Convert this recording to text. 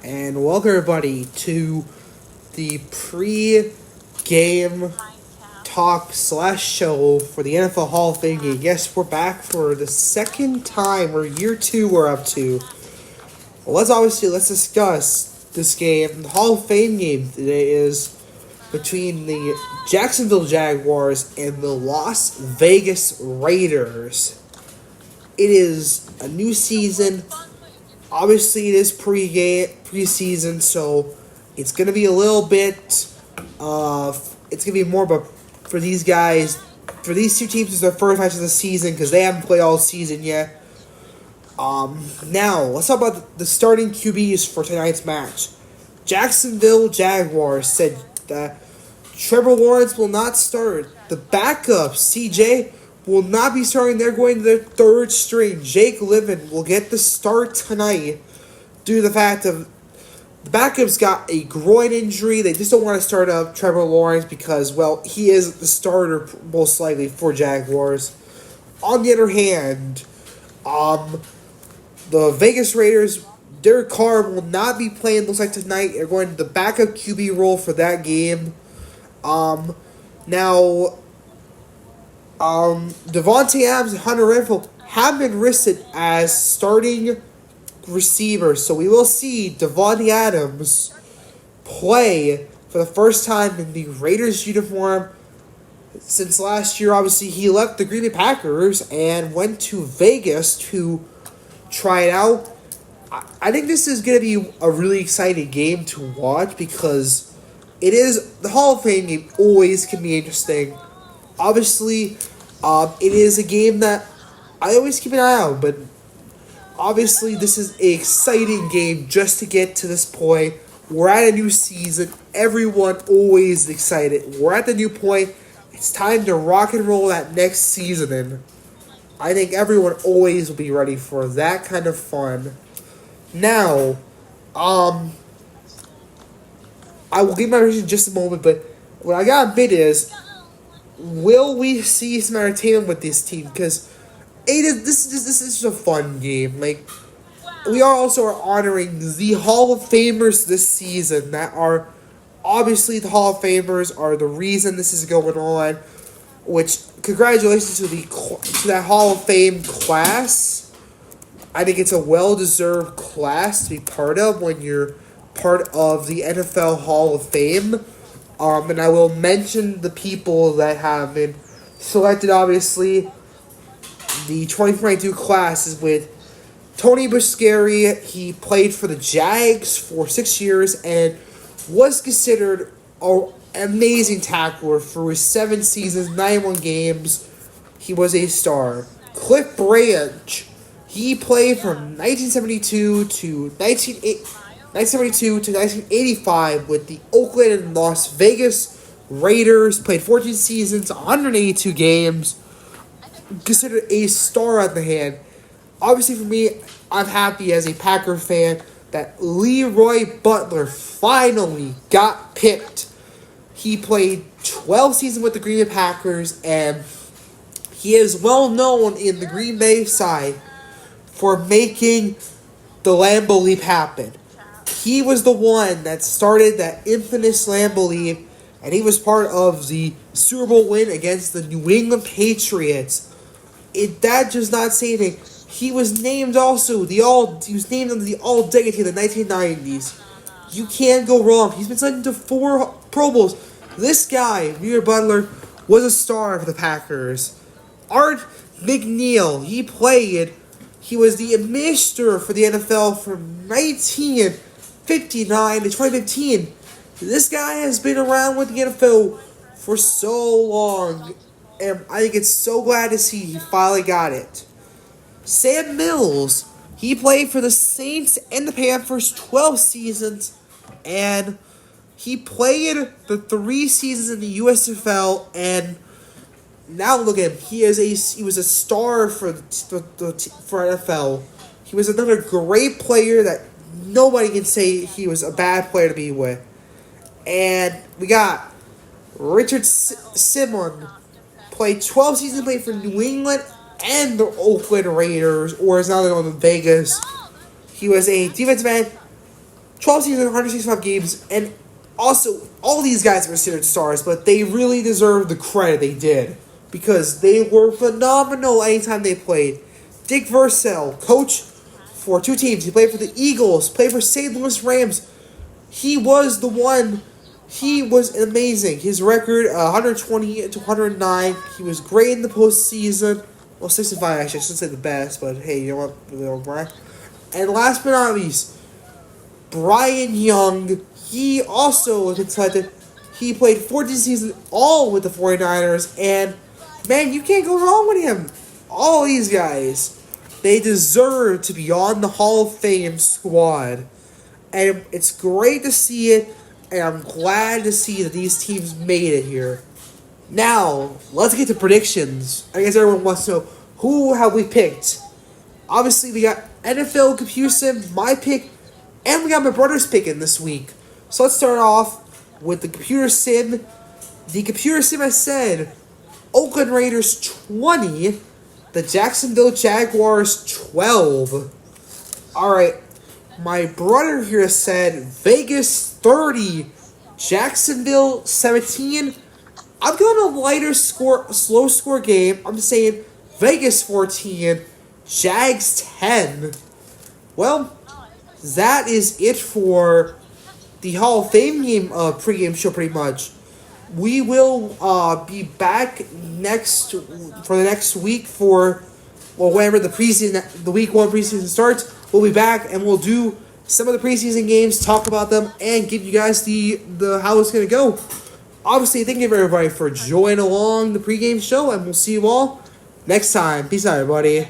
And welcome everybody to the pre-game talk / show for the NFL Hall of Fame game. Yes, we're back for the second time, or year 2 we're up to. Well, let's discuss this game. The Hall of Fame game today is between the Jacksonville Jaguars and the Las Vegas Raiders. It is a new season. Obviously, it is preseason, so it's going to be a little bit it's going to be more of a, for these guys, for these two teams, it's their first match of the season because they haven't played all season yet. Now, let's talk about the starting QBs for tonight's match. Jacksonville Jaguars said that Trevor Lawrence will not start. The backup, CJ, will not be starting. They're going to their third string. Jake Livin will get the start tonight due to the fact of the backup's got a groin injury. They just don't want to start up Trevor Lawrence because, well, he is the starter most likely for Jaguars. On the other hand, the Vegas Raiders, Derek Carr will not be playing, looks like tonight. They're going to the backup QB role for that game. Now, Devontae Adams and Hunter Renfrow have been listed as starting receivers, so we will see Devontae Adams play for the first time in the Raiders uniform since last year. Obviously, he left the Green Bay Packers and went to Vegas to try it out. I think this is going to be a really exciting game to watch because it is the Hall of Fame game. Always can be interesting. Obviously, it is a game that I always keep an eye on, but obviously this is an exciting game just to get to this point. We're at a new season. Everyone always excited. We're at the new point. It's time to rock and roll that next season, and I think everyone always will be ready for that kind of fun. Now, I will give my reaction in just a moment, but what I gotta admit is, will we see some entertainment with this team? Because this is just a fun game. Like, we are also honoring the Hall of Famers this season that are obviously the Hall of Famers are the reason this is going on. Which, congratulations to that Hall of Fame class. I think it's a well-deserved class to be part of when you're part of the NFL Hall of Fame. And I will mention the people that have been selected, obviously. The 2022 class is with Tony Buscari. He played for the Jags for 6 years and was considered an amazing tackler for his 7 seasons, 91 games. He was a star. Cliff Branch. He played from 1972 to 1985 with the Oakland and Las Vegas Raiders. Played 14 seasons, 182 games. Considered a star on the hand. Obviously for me, I'm happy as a Packer fan that Leroy Butler finally got picked. He played 12 seasons with the Green Bay Packers, and he is well known in the Green Bay side for making the Lambeau Leap happen. He was the one that started that infamous Lambeau Leap, and he was part of the Super Bowl win against the New England Patriots. That does not say anything. He was named also he was named under the All-Decade team in the 1990s. You can't go wrong. He's been selected to 4 Pro Bowls. This guy, Leroy Butler, was a star for the Packers. Art Mcneal, he was the administrator for the NFL from 1959 to 2015. This guy has been around with the NFL for so long, and I think it's so glad to see he finally got it. Sam Mills, he played for the Saints and the Panthers 12 seasons, and he played the 3 seasons in the USFL, and now look at him. He was a star for NFL. He was another great player that nobody can say he was a bad player to be with. And we got Richard Simmons, played 12 seasons, played for New England and the Oakland Raiders, or is now known in Vegas. He was a defensive end, 12 seasons, 165 games, and also all these guys are considered stars, but they really deserve the credit they did because they were phenomenal anytime they played. Dick Vercel, coach for 2 teams. He played for the Eagles, played for St. Louis Rams. He was the one. He was amazing. His record, 120 to 109. He was great in the postseason. Well, 65 actually. I shouldn't say the best, but hey, you know what? Brian. And last but not least, Brian Young. He also was selected. He played 14 seasons all with the 49ers. And, man, you can't go wrong with him. All these guys, they deserve to be on the Hall of Fame squad. And it's great to see it. And I'm glad to see that these teams made it here. Now, let's get to predictions. I guess everyone wants to know, who have we picked? Obviously, we got NFL Computer Sim, my pick, and we got my brother's pick in this week. So let's start off with the Computer Sim. The Computer Sim, I said, Oakland Raiders 20, the Jacksonville Jaguars 12. Alright, my brother here said Vegas 30, Jacksonville 17. I'm going a lighter score, slow score game. I'm saying Vegas 14, Jags 10. Well, that is it for the Hall of Fame game pregame show pretty much. We will be back for the next week for, well, whenever the week 1 preseason starts. We'll be back and we'll do some of the preseason games, talk about them, and give you guys the how it's going to go. Obviously, thank you everybody for joining along the pregame show, and we'll see you all next time. Peace out, everybody.